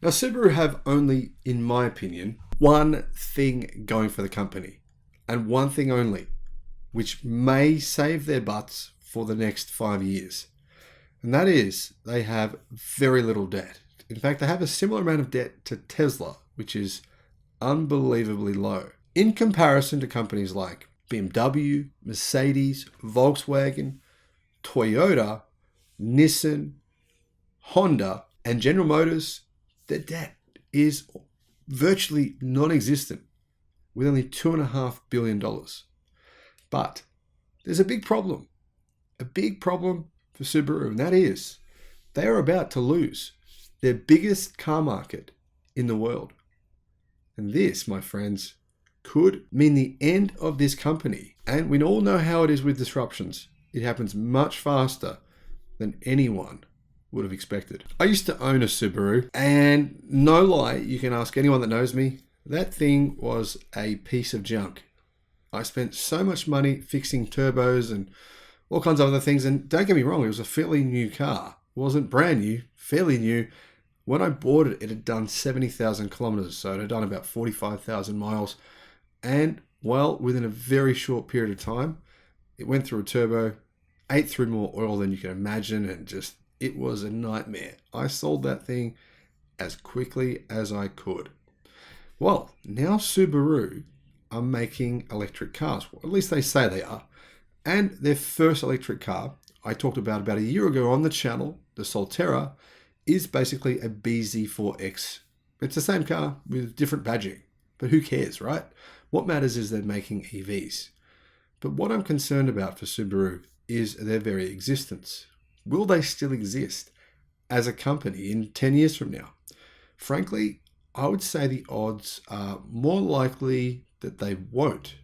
Now, Subaru have only, in my opinion, one thing going for the company, and one thing only, which may save their butts for the next 5 years. And that is, they have very little debt. In fact, they have a similar amount of debt to Tesla, which is unbelievably low. In comparison to companies like BMW, Mercedes, Volkswagen, Toyota, Nissan, Honda, and General Motors, their debt is virtually non-existent, with only $2.5 billion. But there's a big problem for Subaru, and that is they are about to lose their biggest car market in the world. And this, my friends, could mean the end of this company. And we all know how it is with disruptions. It happens much faster than anyone would have expected. I used to own a Subaru, and no lie, you can ask anyone that knows me, that thing was a piece of junk. I spent so much money fixing turbos and all kinds of other things, and don't get me wrong, it was a fairly new car. It wasn't brand new, fairly new. When I bought it, it had done 70,000 kilometers, so it had done about 45,000 miles. And, well, within a very short period of time, it went through a turbo, ate through more oil than you can imagine, and just, it was a nightmare. I sold that thing as quickly as I could. Well, now Subaru are making electric cars. Well, at least they say they are. And their first electric car, I talked about a year ago on the channel, the Solterra, is basically a BZ4X. It's the same car with different badging, but who cares, right? What matters is they're making EVs. But what I'm concerned about for Subaru is their very existence. Will they still exist as a company in 10 years from now? Frankly, I would say the odds are more likely that they won't.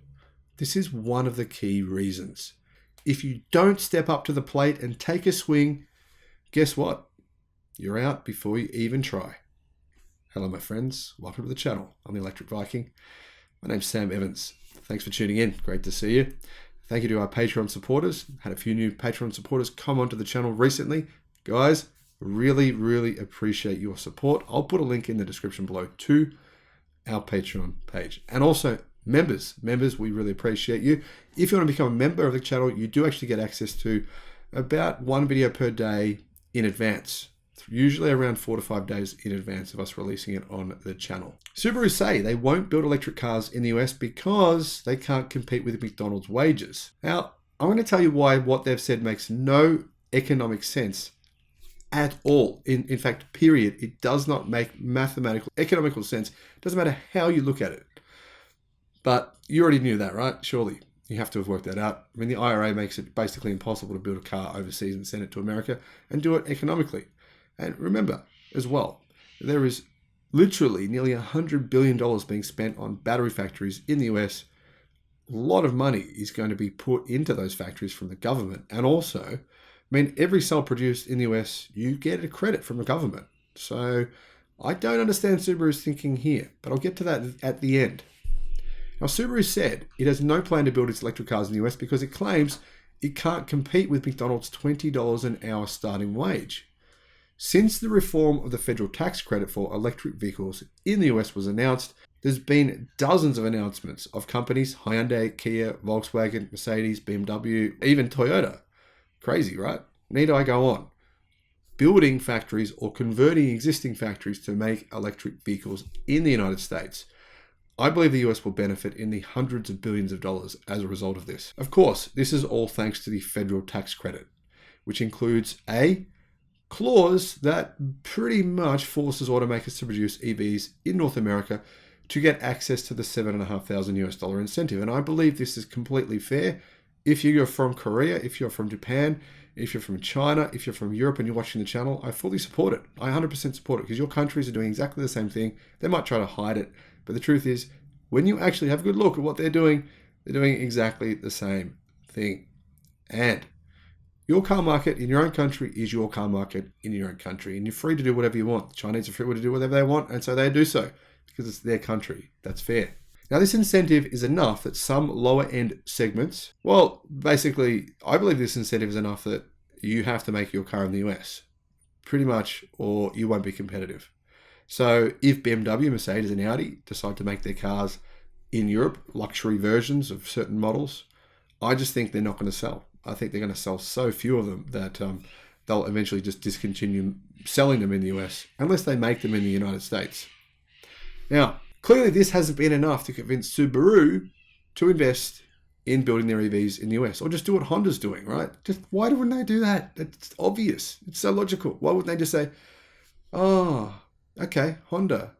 This is one of the key reasons. If you don't step up to the plate and take a swing, guess what? You're out before you even try. Hello, my friends. Welcome to the channel. I'm the Electric Viking. My name's Sam Evans. Thanks for tuning in. Great to see you. Thank you to our Patreon supporters. Had a few new Patreon supporters come onto the channel recently. Guys, really appreciate your support. I'll put a link in the description below to our Patreon page. And also, members, we really appreciate you. If you want to become a member of the channel, you do actually get access to about one video per day in advance. Usually around 4 to 5 days in advance of us releasing it on the channel. Subaru say they won't build electric cars in the US because they can't compete with McDonald's wages. Now, I'm going to tell you why what they've said makes no economic sense at all. In fact, period. It does not make mathematical, economical sense. It doesn't matter how you look at it. But you already knew that, right? Surely you have to have worked that out. I mean, the IRA makes it basically impossible to build a car overseas and send it to America and do it economically. And remember as well, there is literally nearly $100 billion being spent on battery factories in the US. A lot of money is going to be put into those factories from the government. And also, I mean, every cell produced in the US, you get a credit from the government. So I don't understand Subaru's thinking here, but I'll get to that at the end. Now, Subaru said it has no plan to build its electric cars in the US because it claims it can't compete with McDonald's $20 an hour starting wage. Since the reform of the federal tax credit for electric vehicles in the US was announced, there's been dozens of announcements of companies, Hyundai, Kia, Volkswagen, Mercedes, BMW, even Toyota. Crazy, right? Need I go on? Building factories or converting existing factories to make electric vehicles in the United States. I believe the US will benefit in the hundreds of billions of dollars as a result of this. Of course, this is all thanks to the federal tax credit, which includes a clause that pretty much forces automakers to produce EVs in North America to get access to the $7,500 incentive. And I believe this is completely fair. If you're from Korea, if you're from Japan, if you're from China, if you're from Europe and you're watching the channel, I fully support it. I 100% support it because your countries are doing exactly the same thing. They might try to hide it, but the truth is, when you actually have a good look at what they're doing exactly the same thing. And your car market in your own country is your car market in your own country, and you're free to do whatever you want. The Chinese are free to do whatever they want, and so they do so because it's their country. That's fair. Now, this incentive is enough that some lower end segments, well, basically, I believe this incentive is enough that you have to make your car in the US, pretty much, or you won't be competitive. So if BMW, Mercedes, and Audi decide to make their cars in Europe, luxury versions of certain models, I just think they're not going to sell. I think they're going to sell so few of them that they'll eventually just discontinue selling them in the US, unless they make them in the United States. Now, clearly this hasn't been enough to convince Subaru to invest in building their EVs in the US, or just do what Honda's doing, right? Just why wouldn't they do that? It's obvious. It's so logical. Why wouldn't they just say, oh, okay, Honda,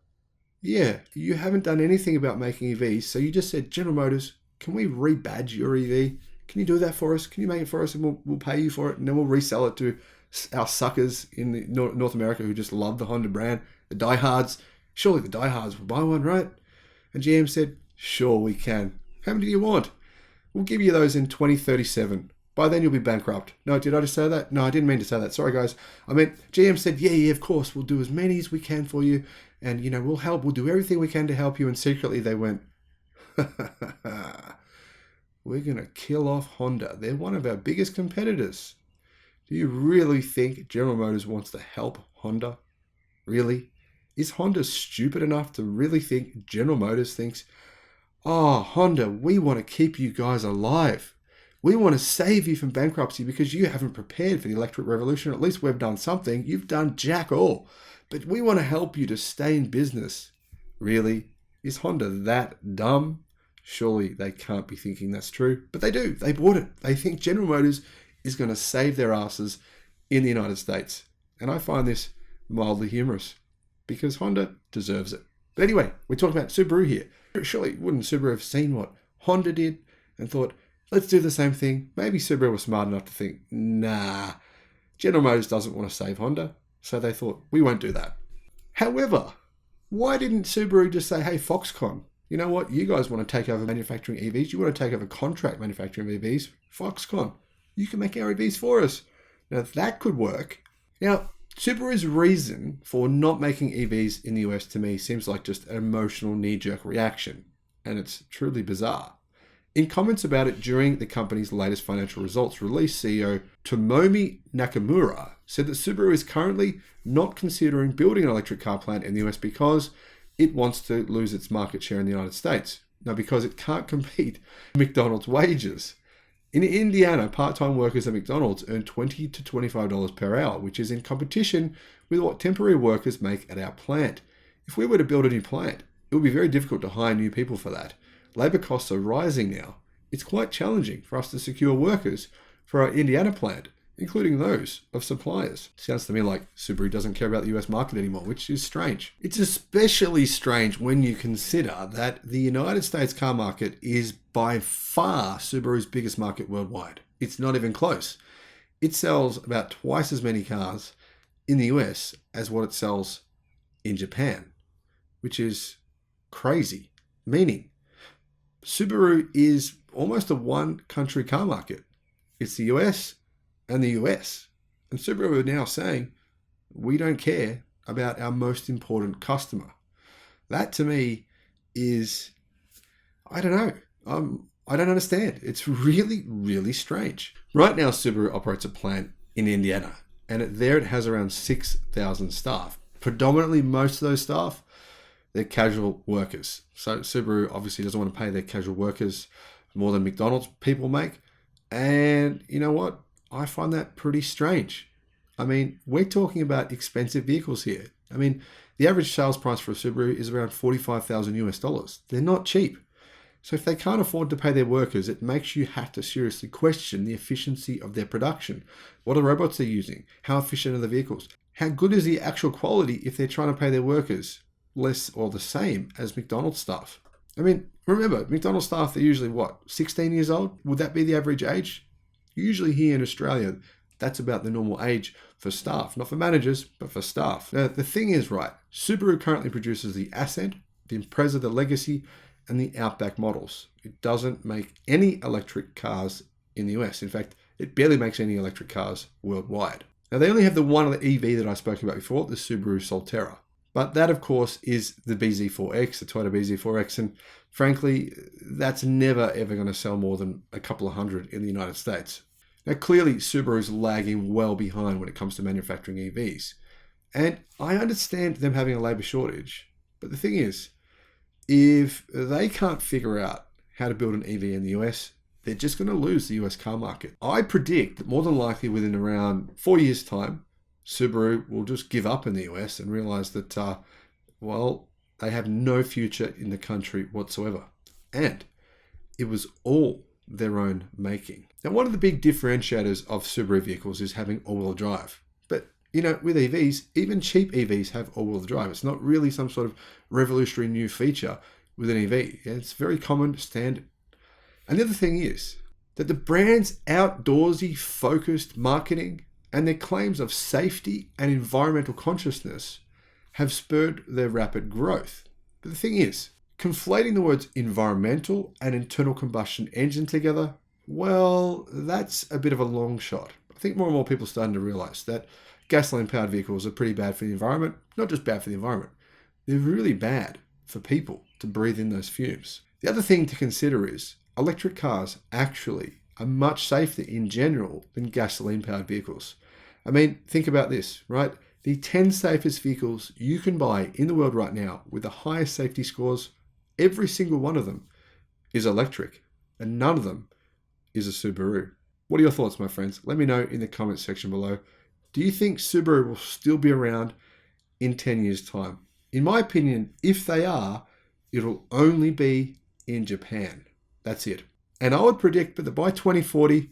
yeah, you haven't done anything about making EVs, so you just said, General Motors, can we rebadge your EV? Can you do that for us? Can you make it for us, and we'll pay you for it, and then we'll resell it to our suckers in the North America who just love the Honda brand, the diehards. Surely the diehards will buy one, right? And GM said, sure we can. How many do you want? We'll give you those in 2037. By then you'll be bankrupt. No, did I just say that? No, I didn't mean to say that. Sorry, guys. I meant GM said, yeah, of course. We'll do as many as we can for you. And, we'll help. We'll do everything we can to help you. And secretly they went, we're going to kill off Honda. They're one of our biggest competitors. Do you really think General Motors wants to help Honda? Really? Is Honda stupid enough to really think General Motors thinks, oh, Honda, we want to keep you guys alive. We want to save you from bankruptcy because you haven't prepared for the electric revolution. At least we've done something. You've done jack all. But we want to help you to stay in business. Really? Is Honda that dumb? Surely they can't be thinking that's true. But they do. They bought it. They think General Motors is going to save their asses in the United States. And I find this mildly humorous because Honda deserves it. But anyway, we're talking about Subaru here. Surely wouldn't Subaru have seen what Honda did and thought, let's do the same thing? Maybe Subaru was smart enough to think, nah, General Motors doesn't want to save Honda. So they thought, we won't do that. However, why didn't Subaru just say, hey, Foxconn, you know what? You guys want to take over manufacturing EVs. You want to take over contract manufacturing EVs. Foxconn, you can make our EVs for us. Now, that could work. Now, Subaru's reason for not making EVs in the US to me seems like just an emotional knee-jerk reaction, and it's truly bizarre. In comments about it during the company's latest financial results release, CEO Tomomi Nakamura said that Subaru is currently not considering building an electric car plant in the US because it wants to lose its market share in the United States. Now, because it can't compete with McDonald's wages. In Indiana, part-time workers at McDonald's earn $20 to $25 per hour, which is in competition with what temporary workers make at our plant. If we were to build a new plant, it would be very difficult to hire new people for that. Labor costs are rising now. It's quite challenging for us to secure workers for our Indiana plant, including those of suppliers. Sounds to me like Subaru doesn't care about the US market anymore, which is strange. It's especially strange when you consider that the United States car market is by far Subaru's biggest market worldwide. It's not even close. It sells about twice as many cars in the US as what it sells in Japan, which is crazy. Meaning, Subaru is almost a one-country car market. It's the US and the US. And Subaru are now saying, we don't care about our most important customer. That to me is, I don't know. I don't understand. It's really, really strange. Right now, Subaru operates a plant in Indiana, and there it has around 6,000 staff. Predominantly, most of those staff, they're casual workers. So Subaru obviously doesn't want to pay their casual workers more than McDonald's people make. And you know what? I find that pretty strange. I mean, we're talking about expensive vehicles here. I mean, the average sales price for a Subaru is around $45,000 US. They're not cheap. So if they can't afford to pay their workers, it makes you have to seriously question the efficiency of their production. What are the robots they're using? How efficient are the vehicles? How good is the actual quality if they're trying to pay their workers less or the same as McDonald's staff? I mean, remember, McDonald's staff, they're usually what, 16 years old? Would that be the average age? Usually here in Australia, that's about the normal age for staff, not for managers, but for staff. Now, the thing is, right, Subaru currently produces the Ascent, the Impreza, the Legacy, and the Outback models. It doesn't make any electric cars in the US. In fact, it barely makes any electric cars worldwide. Now, they only have the one EV that I spoke about before, the Subaru Solterra. But that, of course, is the BZ4X, the Toyota BZ4X. And frankly, that's never, ever going to sell more than a couple of hundred in the United States. Now, clearly, Subaru is lagging well behind when it comes to manufacturing EVs. And I understand them having a labour shortage, but the thing is, if they can't figure out how to build an EV in the US, they're just going to lose the US car market. I predict that more than likely within around 4 years' time, Subaru will just give up in the US and realize that, they have no future in the country whatsoever. And it was all their own making. Now, one of the big differentiators of Subaru vehicles is having all-wheel drive. But, with EVs, even cheap EVs have all-wheel drive. It's not really some sort of revolutionary new feature with an EV. It's very common, standard. And the other thing is that the brand's outdoorsy, focused marketing and their claims of safety and environmental consciousness have spurred their rapid growth. But the thing is, conflating the words environmental and internal combustion engine together, that's a bit of a long shot. I think more and more people are starting to realize that gasoline-powered vehicles are pretty bad for the environment. Not just bad for the environment, they're really bad for people to breathe in those fumes. The other thing to consider is electric cars actually are much safer in general than gasoline-powered vehicles. I mean, think about this, right? The 10 safest vehicles you can buy in the world right now with the highest safety scores, every single one of them is electric, and none of them is a Subaru. What are your thoughts, my friends? Let me know in the comments section below. Do you think Subaru will still be around in 10 years' time? In my opinion, if they are, it'll only be in Japan. That's it. And I would predict that by 2040,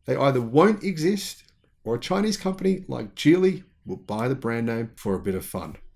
they either won't exist or a Chinese company like Geely will buy the brand name for a bit of fun.